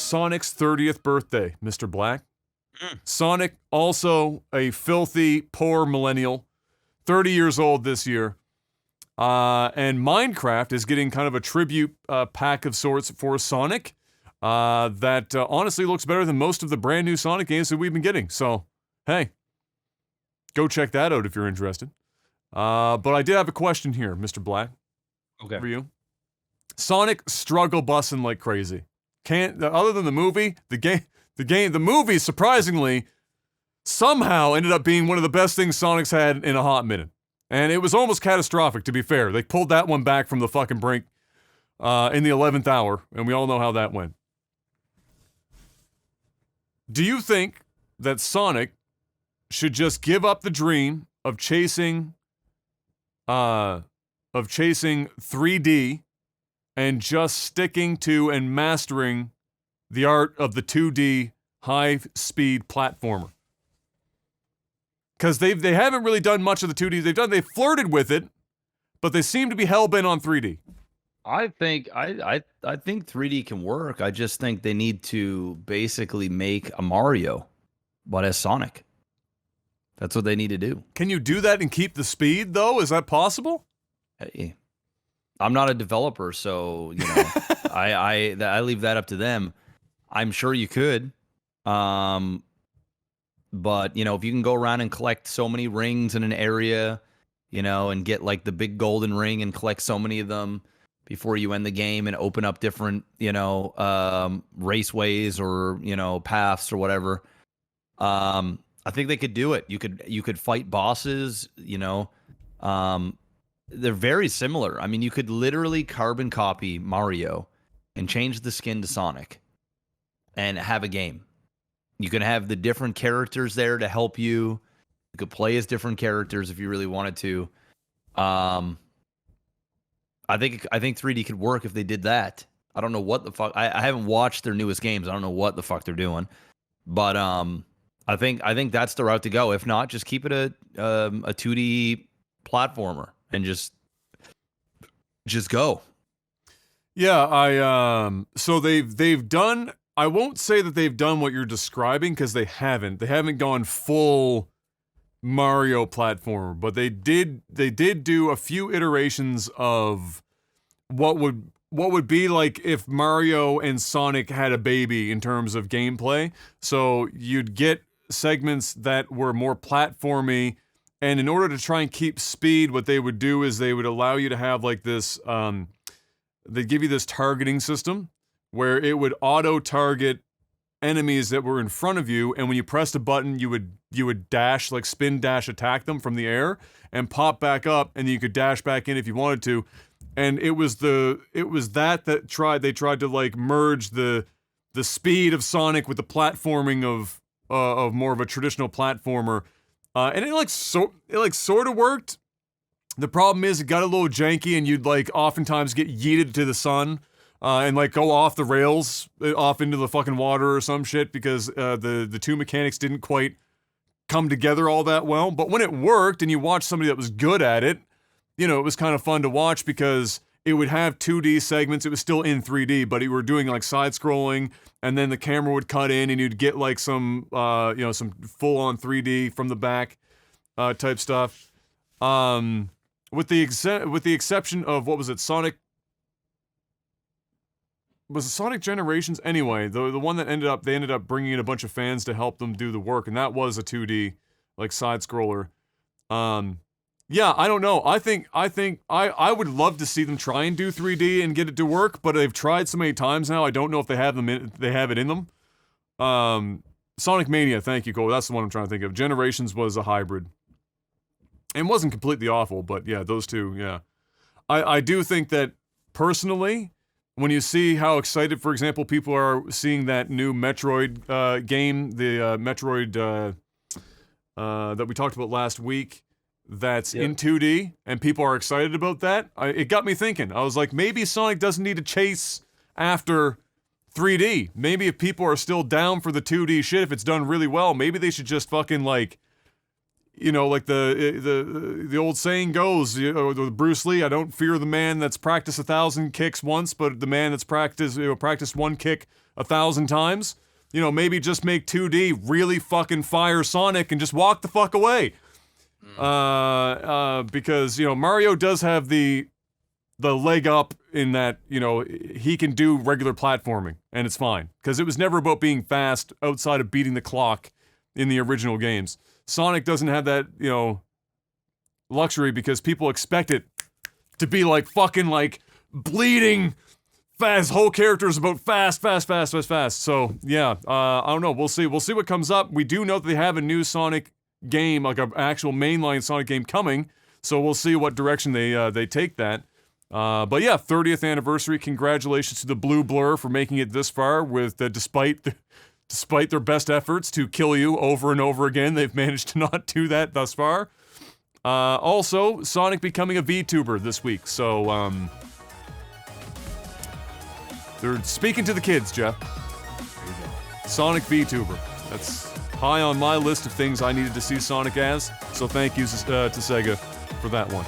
Sonic's 30th birthday, Mr. Black. Sonic, also a filthy, poor millennial, 30 years old this year. And Minecraft is getting kind of a tribute pack of sorts for Sonic that honestly looks better than most of the brand new Sonic games that we've been getting. So, hey, go check that out if you're interested. But I did have a question here, Mr. Black. Okay. For you. Sonic struggle bussing like crazy. Other than the movie, the movie, surprisingly, somehow ended up being one of the best things Sonic's had in a hot minute. And it was almost catastrophic, to be fair. They pulled that one back from the fucking brink in the 11th hour, and we all know how that went. Do you think that Sonic should just give up the dream of chasing 3D and just sticking to and mastering the art of the 2D high-speed platformer? Because they haven't really done much of the 2D. They flirted with it, but they seem to be hell-bent on 3D. I think 3D can work. I just think they need to basically make a Mario, but as Sonic. That's what they need to do. Can you do that and keep the speed, though? Is that possible? Hey, I'm not a developer, so you know, I leave that up to them. I'm sure you could. But, you know, if you can go around and collect so many rings in an area, you know, and get like the big golden ring and collect so many of them before you end the game and open up different, you know, raceways or, you know, paths or whatever. I think they could do it. You could fight bosses, you know. They're very similar. I mean, you could literally carbon copy Mario and change the skin to Sonic and have a game. You can have the different characters there to help you. You could play as different characters if you really wanted to. I think 3D could work if they did that. I don't know what the fuck. I haven't watched their newest games. I don't know what the fuck they're doing. But I think that's the route to go. If not, just keep it a 2D platformer and just go. Yeah, so they've done. I won't say that they've done what you're describing because they haven't. They haven't gone full Mario platformer, but they did do a few iterations of what would be like if Mario and Sonic had a baby in terms of gameplay. So you'd get segments that were more platformy, and in order to try and keep speed, what they would do is they would allow you to have like this they'd give you this targeting system where it would auto-target enemies that were in front of you, and when you pressed a button, you would dash, like spin dash attack them from the air, and pop back up, and you could dash back in if you wanted to. And it was that they tried to like merge the speed of Sonic with the platforming of more of a traditional platformer, and it sort of worked. The problem is it got a little janky, and you'd like oftentimes get yeeted to the sun. And like go off the rails, off into the fucking water or some shit because the two mechanics didn't quite come together all that well. But when it worked and you watched somebody that was good at it, you know, it was kind of fun to watch because it would have 2D segments. It was still in 3D, but you were doing like side scrolling, and then the camera would cut in, and you'd get like some some full on 3D from the back type stuff. With the exception of what was it, Sonic. Was it Sonic Generations? Anyway, the one that they ended up bringing in a bunch of fans to help them do the work, and that was a 2D, like, side-scroller. Yeah, I don't know. I think I would love to see them try and do 3D and get it to work, but they've tried so many times now, I don't know if they have it in them. Sonic Mania, thank you, Cole. That's the one I'm trying to think of. Generations was a hybrid. And wasn't completely awful, but yeah, those two, yeah. I do think that, personally, when you see how excited, for example, people are seeing that new Metroid game, the Metroid that we talked about last week, that's in 2D, and people are excited about that, it got me thinking. I was like, maybe Sonic doesn't need to chase after 3D. Maybe if people are still down for the 2D shit, if it's done really well, maybe they should just fucking, like, you know, like the old saying goes, you know, with Bruce Lee, I don't fear the man that's practiced 1,000 kicks once, but the man that's practiced one kick 1,000 times. You know, maybe just make 2D really fucking fire Sonic and just walk the fuck away. Because, you know, Mario does have the leg up in that, you know, he can do regular platforming, and it's fine. Because it was never about being fast outside of beating the clock in the original games. Sonic doesn't have that, you know, luxury because people expect it to be like fucking like bleeding fast. Whole character is about fast. So yeah, I don't know. We'll see what comes up. We do know that they have a new Sonic game, like an actual mainline Sonic game coming. So we'll see what direction they take that. But yeah, 30th anniversary. Congratulations to the Blue Blur for making it this far. With despite their best efforts to kill you over and over again, they've managed to not do that thus far. Also, Sonic becoming a VTuber this week. So they're speaking to the kids, Jeff. Sonic VTuber. That's high on my list of things I needed to see Sonic as. So thank you to Sega for that one.